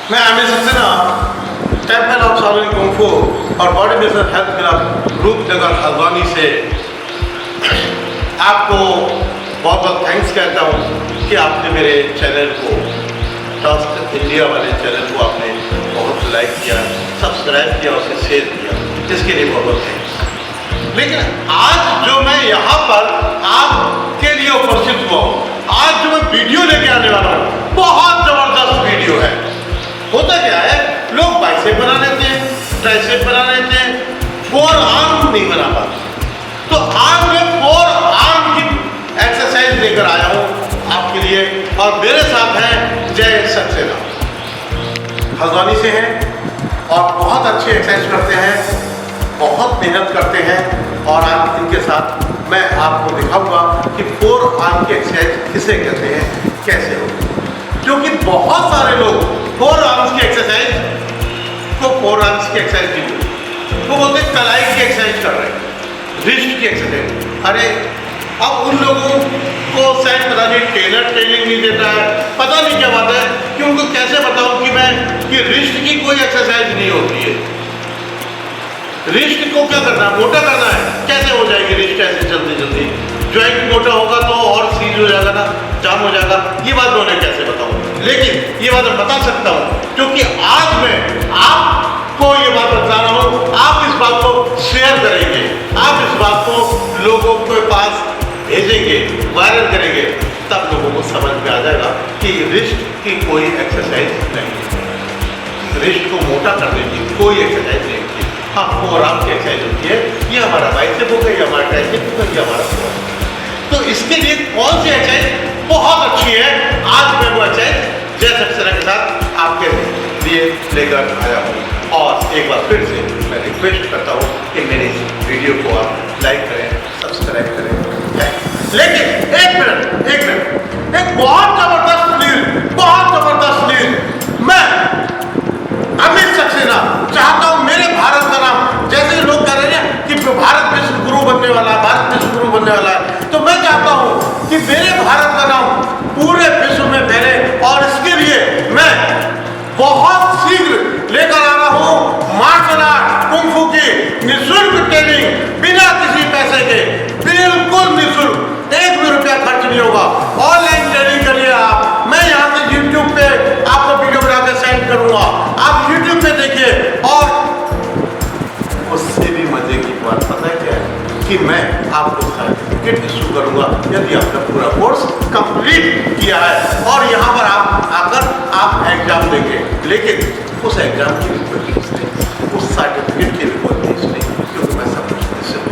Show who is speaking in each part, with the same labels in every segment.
Speaker 1: मैं Aamir Saxena champion of Shaolin kung fu और body builder health club Roopnagar Haldwani से आपको बहुत बहुत थैंक्स कहता हूँ कि आपने मेरे चैनल को ट्रस्ट इंडिया वाले चैनल को आपने बहुत लाइक किया, सब्सक्राइब किया, उसे शेयर किया, इसके लिए बहुत बहुत थैंक्स। लेकिन आज जो मैं यहाँ पर आपके लिए उपस्थित हुआ हूँ, आज जो मैं वीडियो लेके आने वाला हूँ, बहुत ज़बरदस्त वीडियो है। होता क्या है, लोग बाइसेप बना लेते हैं, ट्राइसेप बना लेते हैं, फोर आर्म नहीं बना पाते। तो आज मैं फोर आर्म की एक्सरसाइज लेकर आया हूँ आपके लिए, और मेरे साथ हैं जय सक्सेना, हल्द्वानी से हैं और बहुत अच्छी एक्सरसाइज करते हैं, बहुत मेहनत करते हैं। और आज इनके साथ मैं आपको दिखाऊंगा कि फोर आर्म की एक्सरसाइज किसे कहते हैं, कैसे हो। क्योंकि बहुत सारे लोग फोर आर्म्स की एक्सरसाइज को फोर आर्म्स की एक्सरसाइज नहीं बोलते, वो बोलते कलाई की एक्सरसाइज कर रहे हैं, रिस्ट की एक्सरसाइज। अरे अब उन लोगों को शायद पता नहीं, ट्रेनर ट्रेनिंग नहीं देता है, पता नहीं क्या बात है कि उनको कैसे बताऊं कि रिस्ट की कोई एक्सरसाइज नहीं होती है। रिस्ट को क्या करना है, मोटा करना है, कैसे हो जाएगी रिस्ट ऐसे जल्दी जल्दी? ज्वाइंट मोटा होगा तो और सीज हो जाएगा ना, जाम हो जाएगा। ये बात मैं उन्हें कैसे बताऊं, लेकिन ये बात मैं बता सकता हूं क्योंकि आज मैं आपको ये बात बता रहा हूं, आप इस बात को शेयर करेंगे, आप इस बात को लोगों के पास भेजेंगे, वायरल करेंगे, तब लोगों को समझ में आ जाएगा कि रिस्ट की कोई एक्सरसाइज नहीं है, रिस्ट को मोटा करने की कोई एक्सरसाइज नहीं होती। हाँ, फोर आर्म की एक्सरसाइज होती है, ये हमारा बाइसेप होगा, ये हमारा ट्राइसेप होगा, ये हमारा फोर। तो इसके लिए कौन सी एक्सरसाइज बहुत अच्छी है, आज मैं वो एक्सरसाइज जय सक्सेना के साथ आपके लिए लेकर आया हूँ। और एक बार फिर से मैं रिक्वेस्ट करता हूँ कि मेरी इस वीडियो को आप लाइक करें, सब्सक्राइब करें। लेकिन एक मिनट, एक बहुत जबरदस्त न्यूज, मैं अमित सक्सेना चाहता हूं मेरे भारत का नाम, जैसे लोग कह रहे हैं कि भारत विश्व गुरु बनने वाला है, भारत विश्व गुरु बनने वाला है, तो मैं चाहता हूं कि मेरे भारत का नाम पूरे विश्व में फैले। और इसके लिए मैं बहुत शीघ्र लेकर आ रहा हूं मार्शल आर्ट कुंग फू की निःशुल्क ट्रेनिंग, बिना किसी पैसे के, बिल्कुल निःशुल्क, एक भी रुपया खर्च नहीं होगा। ऑनलाइन ट्रेनिंग करिए आप, मैं यहाँ से यूट्यूब पे आपको वीडियो बनाकर सेंड करूंगा, आप यूट्यूब पे देखिए। और उससे भी मजे की बात पता है क्या है कि मैं आपको सर्टिफिकेट इशू करूंगा यदि आपका पूरा कोर्स कंप्लीट किया है, और यहाँ पर आप आकर आप एग्जाम देंगे। लेकिन उस एग्जाम की भी कोई फीस नहीं, उस सर्टिफिकेट की भी कोई फीस नहीं, क्योंकि मैं सब कुछ निःशुल्क।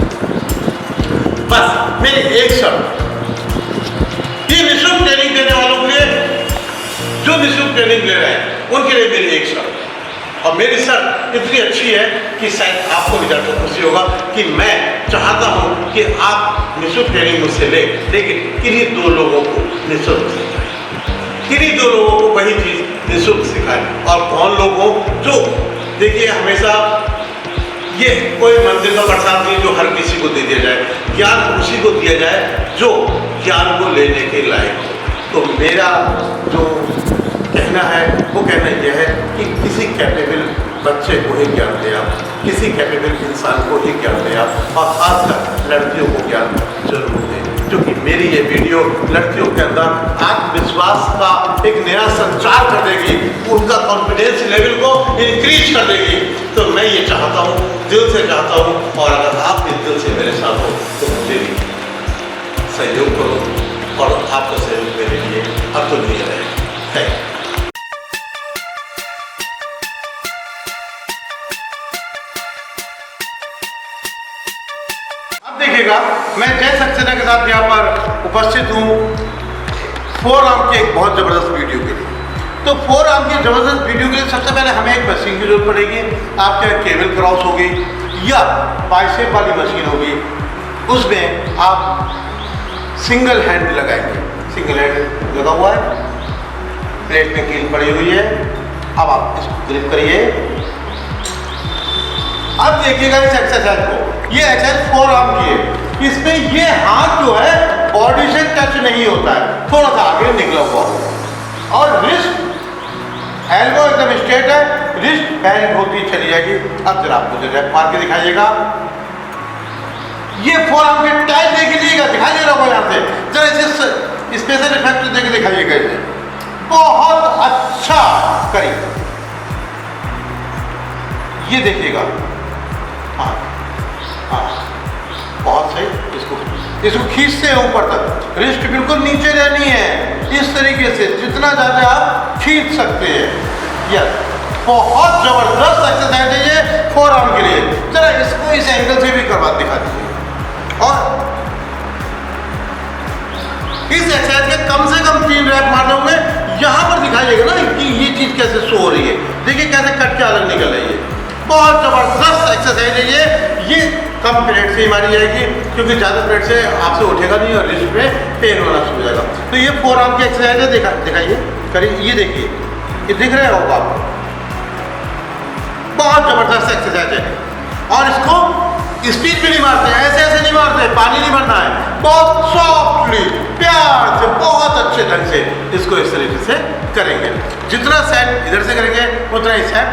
Speaker 1: बस मेरी एक शर्त, ये निःशुल्क ट्रेनिंग देने वालों के लिए, जो निःशुल्क ट्रेनिंग ले रहे हैं उनके लिए मेरी एक शर्त, और मेरी शर्त इतनी अच्छी है कि शायद आपको भी जानकर खुशी होगा कि मैं चाहता हूं कि आप निःशुल्क ट्रेनिंग मुझसे लें, लेकिन किन्हीं दो लोगों को निःशुल्क सिखाएं, किन्हीं दो लोगों को वही चीज़ निःशुल्क सिखाएं। और कौन लोग हो, जो देखिए हमेशा ये कोई मंदिर का प्रसाद नहीं जो हर किसी को दे दिया जाए, ज्ञान उसी को दिया जाए जो ज्ञान को लेने के लायक हो। तो मेरा जो कहना है वो कहना यह है कि किसी कैपेबल बच्चे को ही ज्ञान दे आप, किसी कैपेबल इंसान को ही ज्ञान दे आप, और खासकर लड़कियों को ज्ञान जरूर दें, क्योंकि मेरी ये वीडियो लड़कियों के अंदर आत्मविश्वास का एक नया संचार कर देगी, उनका कॉन्फिडेंस लेवल को इंक्रीज कर देगी। तो मैं ये चाहता हूँ, दिल से चाहता हूँ, और अगर आप इस दिल से मेरे साथ हो तो मुझे भी सहयोग करो, और आपका सहयोग मेरे लिए अतुलनीय रहेगा। Thank you. देखिएगा, मैं जय सक्सेना के साथ यहाँ पर उपस्थित हूँ फोर आर्म के एक बहुत ज़बरदस्त वीडियो के लिए। तो फोर आर्म की ज़बरदस्त वीडियो के लिए सबसे पहले हमें एक मशीन की जरूरत पड़ेगी। आपके केबल क्रॉस होगी या बाइसेप वाली मशीन होगी, उसमें आप सिंगल हैंड लगाएंगे। सिंगल हैंड लगा हुआ है, प्लेट में कील पड़ी हुई है। अब आप इसको ग्रिप करिए। अब देखिएगा इस एक्सरसाइज को, ये एक्सरसाइज फोर आर्म की है। इसमें ये हाथ जो है बॉडी से टच नहीं होता है, थोड़ा सा आगे निकला हुआ, और रिस्ट एल्बो एकदम स्ट्रेट है, रिस्ट बैंड होती चली जाएगी। अब जरा आप मुझे रैप मार के दिखाइएगा। ये फोरआर्म के टाइट देख लीजिएगा, दिखाई दे रहा होगा यहाँ से। जरा इसे स्पेशल इफेक्ट देके दिखाइएगा इसे, बहुत अच्छा करिए। ये देखिएगा, हाँ हाँ बहुत सही। इसको खींचते हैं ऊपर तक, रिस्ट बिल्कुल नीचे रहनी है इस तरीके से, जितना ज़्यादा आप खींच सकते हैं। यस, बहुत जबरदस्त एक्सरसाइज है ये फोरआर्म के लिए। जरा इसको इस एंगल से भी करवा दिखा दीजिए। और इस एक्सरसाइज के कम से कम 3 रैप मारने होंगे। यहाँ पर दिखाइएगा ना कि ये चीज़ कैसे शो हो रही है, देखिए कैसे कट के अलग निकल रही है। बहुत ज़बरदस्त एक्सरसाइज है ये कम प्लेट से ही मारी जाएगी, क्योंकि ज़्यादा प्लेट से आपसे उठेगा नहीं और रिस्ट में पेन होना शुरू हो जाएगा। तो ये फोरआर्म की एक्सरसाइज है, दिखाइए करिए, ये देखिए, ये दिख रहा होगा आपको, बहुत ज़बरदस्त एक्सरसाइज है। और इसको स्पीड भी नहीं मारते, ऐसे नहीं मारते, पानी नहीं भरना है, बहुत सॉफ्टली प्यार से बहुत अच्छे ढंग से इसको इस तरीके से करेंगे। जितना सेट इधर से करेंगे उतना ही सेट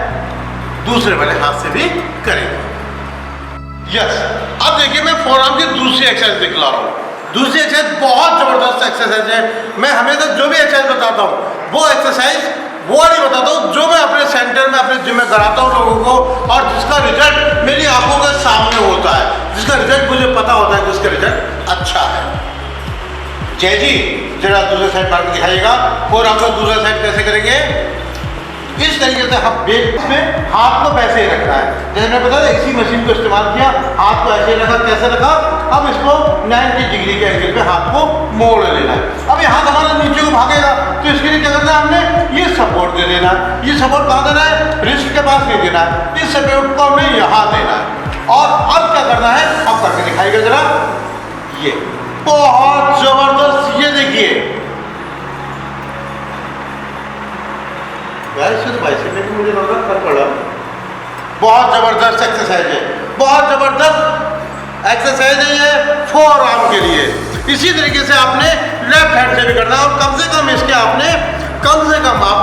Speaker 1: दूसरे वाले हाथ से भी करेंगे। यस, अब देखिए मैं फोरआर्म की दूसरी एक्सरसाइज दिखला रहा हूँ। दूसरी एक्सरसाइज बहुत जबरदस्त एक्सरसाइज है। मैं हमेशा जो भी एक्सरसाइज बताता हूँ वो एक्सरसाइज वो नहीं बताता हूँ जो मैं अपने सेंटर में अपने जिम में कराता हूँ लोगों को, और जिसका रिजल्ट मेरी आंखों के सामने होता है, जिसका रिजल्ट मुझे पता होता है, जिसका रिजल्ट अच्छा है। जय जी, जरा दूसरे साइड मार के दिखाइएगा। और हम लोग दूसरा साइड कैसे करेंगे, इस तरीके से हम बेस में हाथ को वैसे ही रखना है, जैसे मैंने बताया इसी मशीन को इस्तेमाल किया, हाथ को ऐसे रखा, कैसे रखा, अब इसको 90 डिग्री के एंगल पे हाथ को मोड़ लेना है। अब ये हाथ हमारा नीचे को भागेगा, तो इसके लिए क्या करना है, हमने ये सपोर्ट दे देना है। ये सपोर्ट कहाँ देना है, रिस्ट के पास नहीं देना है, इस सपोर्ट को हमें यहाँ देना है। और अब क्या करना है, अब करके दिखाइएगा जरा, ये बहुत जबरदस्त, ये देखिए मुझे लग रहा कर पड़ा। बहुत जबरदस्त एक्सरसाइज है, बहुत जबरदस्त एक्सरसाइज है ये फोरआर्म के लिए। इसी तरीके से आपने लेफ्ट हैंड से भी करना है, और कम से कम इसके आपने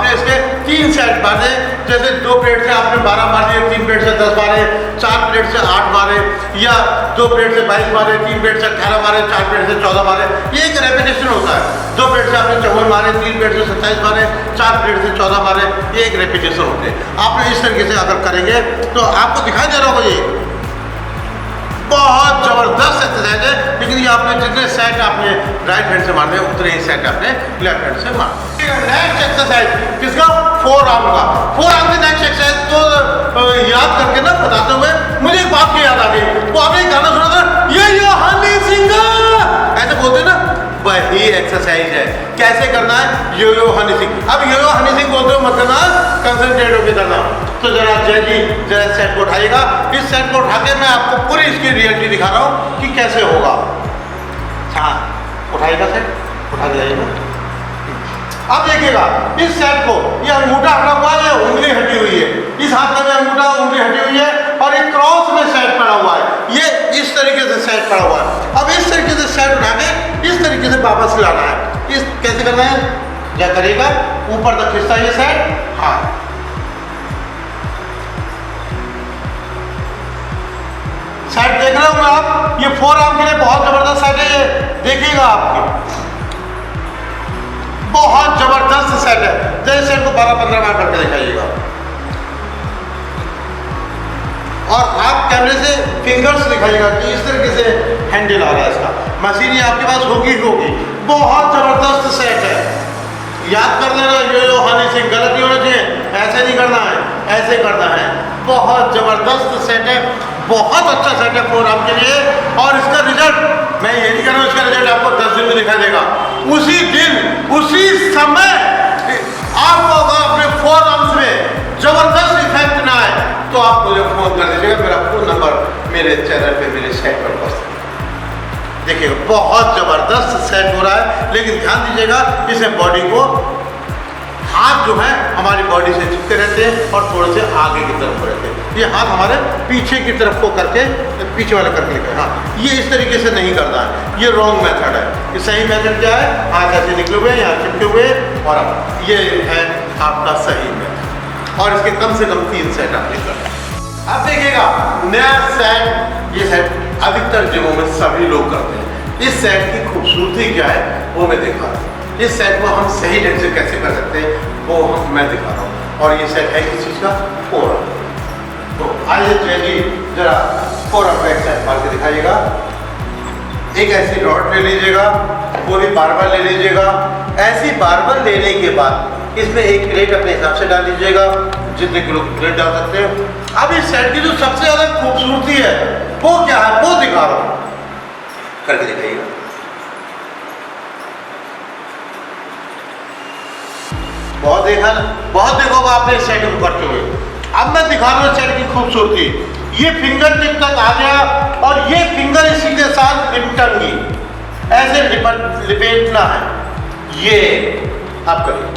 Speaker 1: इसके 3 सेट मारे। जैसे 2 प्लेट से आपने 12 मारे, 3 प्लेट से 10 मारे, 4 प्लेट से 8 मारे, या 2 प्लेट से 22 मारे, 3 प्लेट से 18 मारे, 4 प्लेट से 14 मारे। ये एक रेपिटेशन होता है। 2 प्लेट से आपने 54 मारे, 3 प्लेट से 27 मारे, 4 प्लेट से 14 मारे, ये एक रेपिटेशन होते हैं। आपने इस तरीके से अगर करेंगे तो आपको दिखाई दे रहा होगा, ये बहुत जबरदस्त एक्सरसाइज है। लेकिन ये आपने जितने सेट आपने राइट हैंड से मारने उतने ही सेट आपने लेफ्ट हैंड से मारने। नेक्स्ट एक्सरसाइज किसका, फोरआर्म का। फोरआर्म की नेक्स्ट एक्सरसाइज तो याद करके ना बताते हुए मुझे एक बात की याद आ गई। वो आपने एक गाना सुना था, ये यो हनी सिंह, ऐसे बोलते ना, वही एक्सरसाइज है। कैसे करना है, यो यो हनी सिंह। अब यो यो हनी सिंह बोलते हो मत करना, कंसंट्रेट होकर करना। तो जरा जय जी जरा सेट को उठाइएगा। इस सेट को उठा के मैं आपको पूरी इसकी रियलिटी दिखा रहा हूँ कि कैसे होगा। हाँ, उठाइएगा सेट, उठा दिलाइएगा। अब देखिएगा इस सेट को, ये अंगूठा हटा हुआ है, उंगली हटी हुई है, इस हाथ का भी अंगूठा उंगली हटी हुई है, और एक क्रॉस में सेट पड़ा हुआ है। ये इस तरीके से सेट पड़ा हुआ है। अब इस तरीके से सेट उठा के इस तरीके से वापस लाना है। इस कैसे करना है, क्या करेगा, ऊपर तक खींचता है ये सेट। हाँ, सेट देख रहे होंगे आप, ये फोरआर्म के लिए बहुत जबरदस्त सेट है। ये देखिएगा आपके बहुत जबरदस्त सेट है। जैसे सेट को 12-15 बार करके दिखाइएगा, और आप कैमरे से फिंगर्स दिखाइएगा कि इस तरीके से हैंडल आ रहा है इसका। मशीन ये आपके पास होगी। बहुत जबरदस्त सेट है, याद कर लेना। यो यो हनी सिंह, गलत नहीं होना चाहिए, ऐसे नहीं करना है, ऐसे करना है। बहुत जबरदस्त सेट है, बहुत अच्छा सेट है फोरआर्म के लिए। और इसका रिजल्ट मैं ये नहीं कर रहा हूँ, इसका रिजल्ट आपको 10 दिन में दिखाई देगा। उसी दिन उसी समय आपको अगर अपने फोरआर्म्स में जबरदस्त इफेक्ट ना आए तो आप मुझे फोन कर दीजिएगा। मेरा फोन नंबर मेरे चैनल पे, मेरे साइट पर उपस्थित। देखिए बहुत जबरदस्त सेट हो रहा है, लेकिन ध्यान दीजिएगा इसे बॉडी को, हाथ जो है हमारी बॉडी से चिपके रहते हैं और थोड़े से आगे की तरफ रहते हैं। ये हाथ हमारे पीछे की तरफ को करके, पीछे वाला करके लेकर, हाँ, ये इस तरीके से नहीं करना है, ये रॉन्ग मेथड है। ये सही मेथड क्या है, हाथ ऐसे निकले हुए, यहाँ चिपके हुए, और ये है आपका सही मेथड। और इसके कम से कम 3 सेट आप ले सकते हैं। अब देखिएगा नया सेट, ये सेट अधिकतर जिमों में सभी लोग करते हैं। इस सेट की खूबसूरती क्या है वो मैं दिखा रहा हूँ। इस सेट को हम सही ढंग से कैसे कर सकते हैं वो मैं दिखा रहा हूँ। और ये सेट है किस चीज़ का? फोरआर्म। तो आइए जी जरा फोरआर्म बैक साइड मार के दिखाइएगा। एक ऐसी रॉड ले लीजिएगा, पूरी बारबल ले लीजिएगा। ऐसी बारबल लेने के बाद इसमें एक प्लेट अपने हिसाब से डाल लीजिएगा, जितने किलो की प्लेट डाल सकते हैं। अब इस सेट की जो सबसे ज्यादा खूबसूरती है वो क्या है वो दिखा रहा हूं, करके दिखाइएगा। बहुत देखा ना, बहुत देखोगे आपने इस सेट को करते हुए। अब मैं दिखा रहा हूं सेट की खूबसूरती। ये फिंगर टिप तक आ गया और ये फिंगर इसी के साथ लिपटेंगी, ऐसे लिपेटना है। ये आप करिए।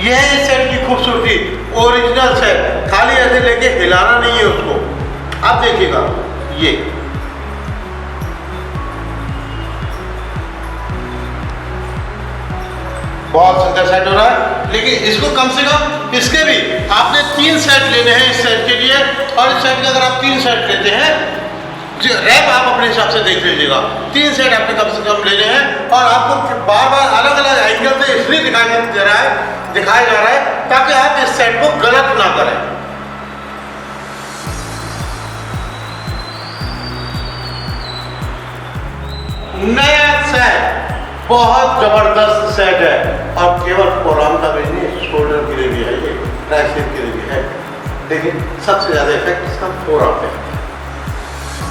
Speaker 1: ये है इस सेट की खूबसूरती, ओरिजिनल सेट। खाली ऐसे लेके हिलाना नहीं है उसको। आप देखिएगा ये बहुत सुंदर सेट हो रहा है। लेकिन इसको कम से कम इसके भी आपने 3 सेट लेने हैं इस सेट के लिए। और इस सेट के अगर आप 3 सेट लेते हैं, रैप आप अपने हिसाब से देख लीजिएगा, 3 सेट आपने कम से कम लेने हैं। और आपको बार बार अलग अलग एंगल से इसलिए दिखाया जा रहा है ताकि आप इस सेट को गलत ना करें। नया सेट बहुत जबरदस्त सेट है और केवल फोरआर्म का भी नहीं, शोल्डर के लिए भी है, ये ट्राइसेप के लिए भी है। लेकिन सबसे ज्यादा इफेक्ट इसका फोरआर्म पे है।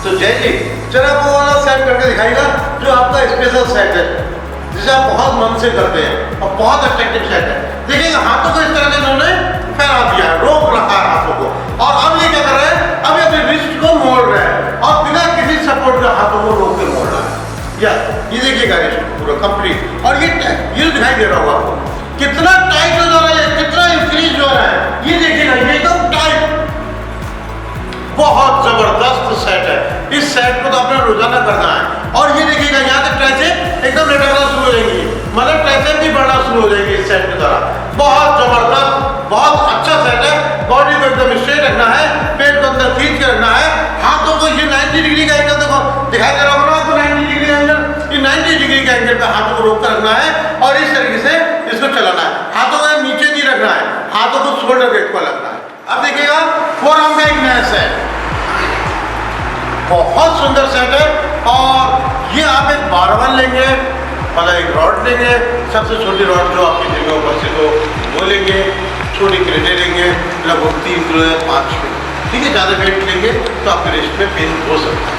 Speaker 1: तो जय जी जरा वो वाला सेट करके दिखाएगा जो आपका स्पेशल सेट है, जिसे आप बहुत मन से करते हैं और बहुत अट्रैक्टिव सेट है। देखिएगा हाथों को इस तरह से इन्होंने फैला दिया है, रोक रखा है हाथों को। और अब ये क्या कर रहे हैं, अब ये अपने रिस्ट को मोड़ रहे हैं और बिना किसी सपोर्ट के हाथों को रोक के मोड़ रहा है। या ये देखिएगा रिस्ट पूरा कंप्लीट। और ये दिखाई दे रहा होगा आपको कितना टाइट हो जा रहा है, कितना इंक्रीज हो रहा है। ये देखिएगा ये एकदम टाइट, बहुत जबरदस्त सेट है। इस सेट को तो आपने रोजाना करना है। और ये देखिएगा यहाँ से ट्राइसेप एकदम लटकना शुरू हो जाएंगी, मतलब ट्राइसेप भी बढ़ना शुरू हो जाएगी इस सेट के द्वारा। बहुत जबरदस्त, बहुत अच्छा सेट है। बॉडी को एकदम स्ट्रेट रखना है, पेट को अंदर खींच के रखना है। हाथों को ये 90 डिग्री का एंगल देखो दिखाई दे रहा होगा आपको, 90 डिग्री का एंगल। ये 90 डिग्री के एंगल पे हाथों को रोक कर रखना है और इस तरीके से इसको चलाना है। हाथों को नीचे नहीं रखना है, हाथों को शोल्डर ब्लेड पर लगना है। अब देखिएगा फोरआर्म का एक नया सेट, बहुत सुंदर सेट है। और ये आप एक बारबल लेंगे, मतलब एक रॉड लेंगे, सबसे छोटी रॉड जो आपकी जिम में उपस्थित हो वो लेंगे, छोटी क्रेटे लेंगे लगभग 3 किलो या 5 किलो, ठीक है। ज़्यादा वेट लेंगे तो आपके रिस्ट में पेन हो सकता है।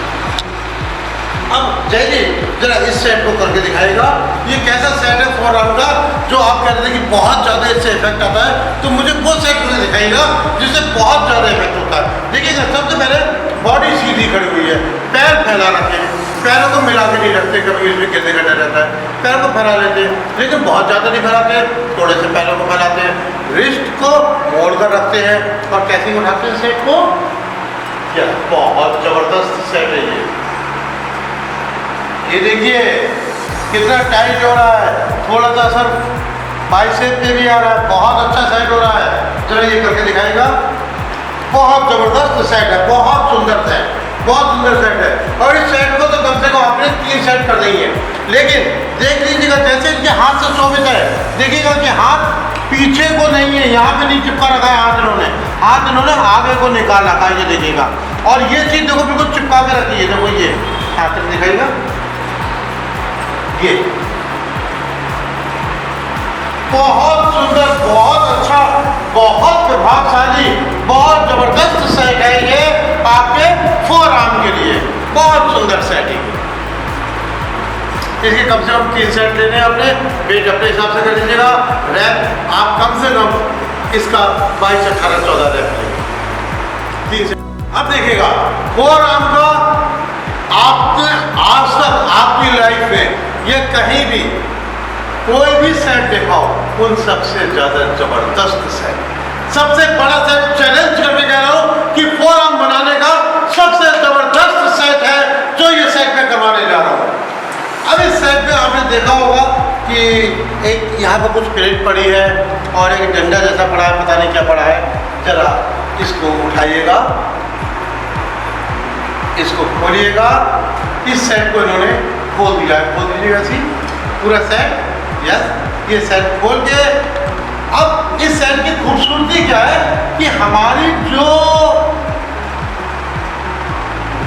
Speaker 1: अब जय जी जरा इस सेट को करके दिखाएगा। ये कैसा सेट है फोरआर्म का जो आप कहते हैं कि बहुत ज़्यादा इससे इफेक्ट आता है, तो मुझे वो सेट करके दिखाएगा जिससे बहुत ज़्यादा इफेक्ट होता है। देखिएगा सबसे पहले बॉडी सीधी खड़ी हुई है, पैर फैला रखे हैं, पैरों को मिला के नहीं रखते, कभी इसमें गिरने का डर रहता है। पैरों को फैला लेते हैं, लेकिन बहुत ज़्यादा नहीं फैलाते, थोड़े से पैरों को फैलाते हैं। रिस्ट को मोड़ कर रखते हैं और कैसे उठाते हैं सेट को। क्या बहुत ज़बरदस्त सेट है ये देखिए कितना टाइट हो रहा है, थोड़ा सा असर बाइसेप पे भी आ रहा है। बहुत अच्छा सेट हो रहा है। चलो ये करके दिखाएगा। बहुत जबरदस्त सेट है, बहुत सुंदर सेट, बहुत सुंदर सेट है। और इस सेट को तो कम से कम आपने 3 सेट कर देंगे। लेकिन देख लीजिएगा जैसे इनके हाथ से शोभित है, देखिएगा कि हाथ पीछे को नहीं है, यहाँ पे नहीं चिपका रखा है हाथ इन्होंने आगे को निकाल रखा है, ये देखिएगा। और ये चीज देखो बिल्कुल चिपका के रखी है, देखो ये हाथ में दिखाएगा, ये बहुत सुंदर, बहुत अच्छा, बहुत प्रभावशाली, बहुत जबरदस्त सेट है ये आपके फोरआर्म के लिए। बहुत सुंदर सेट है। इसके कम से कम 3 सेट लेने हैं आपने, वेट अपने हिसाब से कर लीजिएगा। रैप आप कम से कम इसका 22, 18, 14 रैप लेंगे, 3 सेट। अब देखिएगा फोरआर्म का आपने आज तक आपकी लाइफ में ये कहीं भी कोई भी सेट दिखाओ, उन सबसे ज्यादा जबरदस्त सेट, सबसे बड़ा सेट चैलेंज करके कह रहा हूं कि फोरआर्म बनाने का सबसे जबरदस्त सेट है जो ये सेट में करवाने जा रहा हूं। अब इस सेट में आपने देखा होगा कि एक यहाँ पर कुछ प्लेट पड़ी है और एक डंडा जैसा पड़ा है, पता नहीं क्या पड़ा है। जरा इसको उठाइएगा, इसको खोलिएगा। इस सेट को इन्होंने खोल दिया है, खोल दीजिएगा ऐसी पूरा सेट। यस, ये सेट खोल के अब इस सेट की खूबसूरती क्या है कि हमारी जो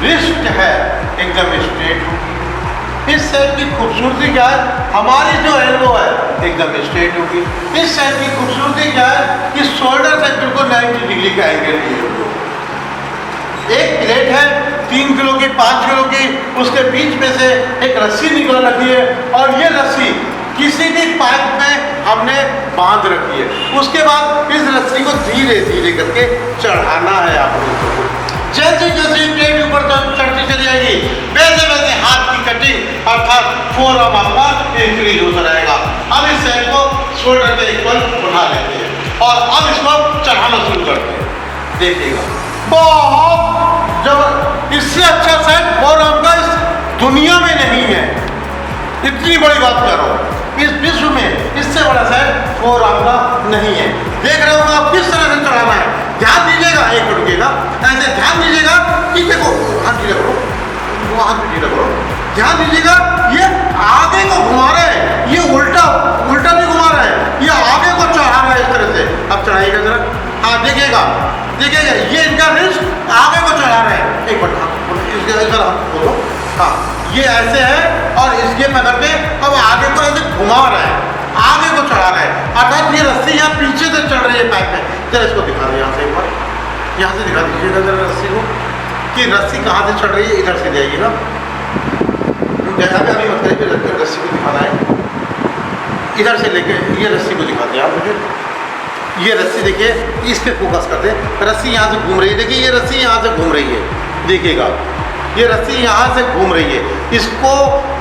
Speaker 1: रिस्ट है एकदम स्ट्रेट होगी। इस सेट की खूबसूरती क्या है, हमारी जो एल्बो है एकदम स्ट्रेट होगी। इस सेट की खूबसूरती क्या है कि शोल्डर से बिल्कुल 90 डिग्री का एंगल लिए हुए। एक प्लेट है 3 किलो की, 5 किलो की, उसके बीच में से एक रस्सी निकल रखी है और ये रस्सी किसी भी पाइप में हमने बांध रखी है। उसके बाद इस रस्सी को धीरे धीरे करके चढ़ाना है आप लोगों को। जैसे जैसे प्लेट ऊपर चढ़ती चली जाएगी वैसे वैसे हाथ की कटिंग अर्थात फोरआर्म आपका इंक्रीज होता रहेगा। अब इस सेट को शोल्डर के इक्वल उठा लेते हैं और अब इसको चढ़ाना शुरू करते हैं। देखिएगा बहुत जब इससे अच्छा सेट फोरआर्म का इस दुनिया में नहीं है। इतनी बड़ी बात कर रहा हूँ, इस विश्व में इससे बड़ा सेट फोरआर्म का नहीं है। देख रहे हो आप किस तरह से चढ़ाना है। ध्यान दीजिएगा, एक रुकिएगा, ऐसे ध्यान दीजिएगा कि देखो हाथ ढीला करो, वो हाथ ढीला करो। ध्यान दीजिएगा ये आगे को घुमा रहे हैं, ये उल्टा उल्टा नहीं घुमा रहे हैं, ये आगे को चढ़ा रहा है इस तरह से। अब चढ़ाइएगा जरा, हाँ देखिएगा देखिएगा, ये इनका रिस्ट आगे को चढ़ा रहे हैं। एक मिनट इधर हाथ खोलो, हाँ ये ऐसे है और इसके पकड़ के अब आगे को ऐसे घुमा रहे हैं, आगे को चढ़ा रहे हैं। अर्थात ये रस्सी यहाँ पीछे से चढ़ रही है पाइप में। जरा इसको दिखा दो यहाँ से, एक बार यहाँ से दिखा दीजिएगा जरा रस्सी को कि रस्सी कहाँ से चढ़ रही है। इधर से जाइएगा, अभी मत करिए, रस्सी को दिखाना है। इधर से लेके ये रस्सी को दिखाते हैं आप मुझे। ये रस्सी देखिए, इस पे फोकस करते हैं। रस्सी यहाँ से घूम रही है, देखिए ये रस्सी यहाँ से घूम रही है, देखिएगा ये रस्सी यहाँ से घूम रही है। इसको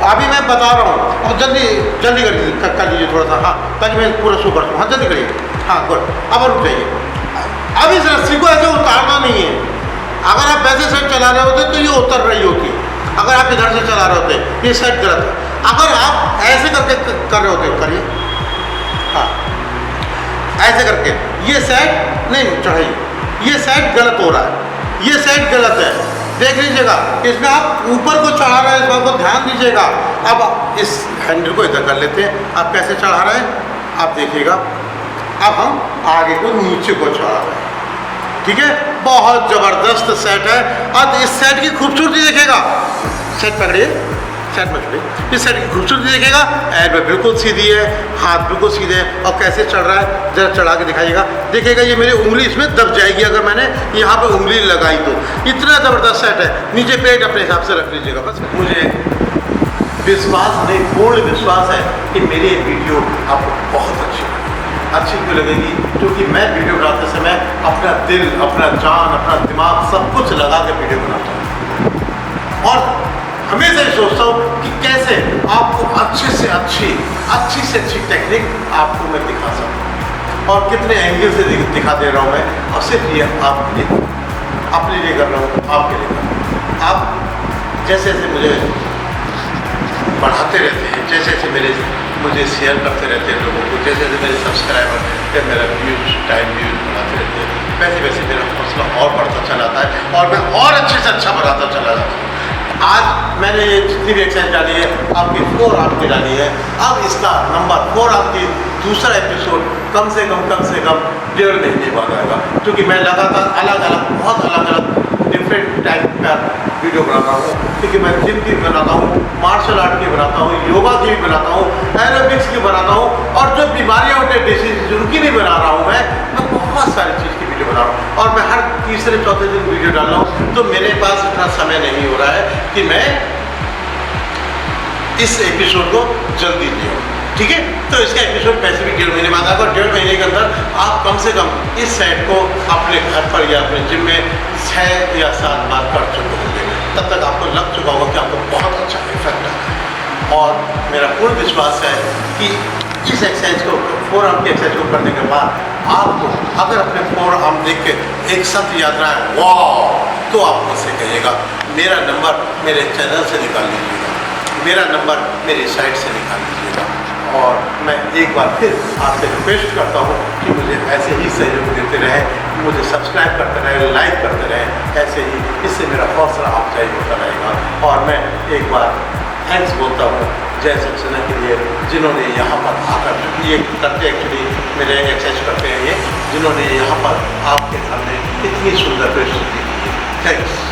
Speaker 1: अभी मैं बता रहा हूँ और जल्दी जल्दी कर लीजिए थोड़ा सा, हाँ ताकि मैं पूरा शो कर दूँ। हाँ जल्दी करिए, हाँ गुड। अब रुक जाइए। अब इस रस्सी को ऐसे उतारना नहीं है। अगर आप वैसे सेट चला रहे होते तो ये उतर रही होती, अगर आप इधर से चला रहे होते ये सेट गलत है। अगर आप ऐसे करके कर रहे होते, करिए, हाँ ऐसे करके ये सेट नहीं चढ़ाइए, ये सेट गलत हो रहा है, ये सेट गलत है। देख लीजिएगा, इसमें आप ऊपर को चढ़ा रहे हैं, इस बात को ध्यान दीजिएगा। अब इस हैंडल को इधर कर लेते हैं। आप कैसे चढ़ा रहे हैं आप देखिएगा। अब हम आगे को नीचे को चढ़ा रहे हैं, ठीक है। बहुत ज़बरदस्त सेट है। अब इस सेट की खूबसूरती देखिएगा, सेट पकड़िए, सेट में छोड़िए, इस सेट की खूबसूरती देखिएगा। एल्बो बिल्कुल सीधी है, हाथ बिल्कुल सीधे हैं और कैसे चढ़ रहा है जरा चढ़ा के दिखाइएगा। देखिएगा ये मेरी उंगली इसमें दब जाएगी अगर मैंने यहाँ पे उंगली लगाई तो। इतना ज़बरदस्त सेट है। नीचे प्लेट अपने हिसाब से रख लीजिएगा बस। मुझे विश्वास नहीं, पूर्ण विश्वास है कि मेरी ये वीडियो आपको बहुत अच्छी क्यों लगेगी, क्योंकि मैं वीडियो बनाते समय अपना दिल, अपना जान, अपना दिमाग सब कुछ लगा के वीडियो बनाता हूँ और हमेशा ही सोचता हूँ कि कैसे आपको अच्छी से अच्छी टेक्निक आपको मैं दिखा सकूँ और कितने एंगल से दिखा दे रहा हूँ मैं। और सिर्फ ये आपके लिए, अपने लिए कर रहा हूँ, आपके लिए कर रहा हूँ। आप जैसे जैसे मुझे बढ़ाते रहते हैं, जैसे जैसे मुझे शेयर करते रहते हैं लोगों को, जैसे जैसे मेरे सब्सक्राइबर या मेरा व्यूज बढ़ाते रहते हैं, वैसे वैसे मेरा हौसला और बढ़ता चला जाता है और मैं और अच्छे से अच्छा बनाता चला जाता हूँ। आज मैंने ये जितनी भी एक्सरसाइज डाली है आपकी फोरआर्म की डाली है। अब इसका नंबर फोरआर्म की दूसरा एपिसोड कम से कम 1.5 महीने बाद आएगा, क्योंकि मैं लगातार बहुत अलग अलग डिफरेंट टाइप का वीडियो बनाता हूँ। क्योंकि मैं जिम की भी बनाता हूँ, मार्शल आर्ट की बनाता हूँ, योगा की भी बनाता हूँ, एरोबिक्स की बनाता हूँ और जो बीमारियाँ होती हैं डिसीज उनकी भी बना रहा हूँ। मैं बहुत सारी चीज़ की वीडियो बना रहा हूँ और मैं हर तीसरे चौथे दिन वीडियो डाल रहा हूँ। तो मेरे पास इतना समय नहीं हो रहा है कि मैं इस एपिसोड को जल्दी दूँ, ठीक है। तो इसका एपिसोड वैसे भी 1.5 महीने बाद आएगा और 1.5 महीने के अंदर आप कम से कम इस सेट को अपने घर पर या अपने जिम में 6 या 7 बार कर चुके होंगे। तब तक आपको लग चुका होगा कि आपको बहुत अच्छा इफेक्ट आता है। और मेरा पूर्ण विश्वास है कि इस एक्सरसाइज को, फोरआर्म की एक्सरसाइज को करने के बाद आपको अगर अपने फोरआर्म देख के एक शब्द याद रहा है वाह, तो आप मुझसे कहिएगा। मेरा नंबर मेरे चैनल से निकाल लीजिएगा, मेरा नंबर मेरी साइट से निकाल लीजिएगा और मैं एक बार फिर आपसे रिक्वेस्ट करता हूँ कि मुझे ऐसे ही सहयोग देते रहें, मुझे सब्सक्राइब करते रहें, लाइक करते रहें, ऐसे ही इससे मेरा हौसला अफजाई होता रहेगा। और मैं एक बार थैंक्स बोलता हूँ जय सक्सेना के लिए, जिन्होंने यहाँ पर आकर ये करते एक्चुअली मेरे एक्सरसाइज करते हैं ये, जिन्होंने यहाँ पर आपके सामने इतनी सुंदर प्रस्तुति की है। थैंक्स।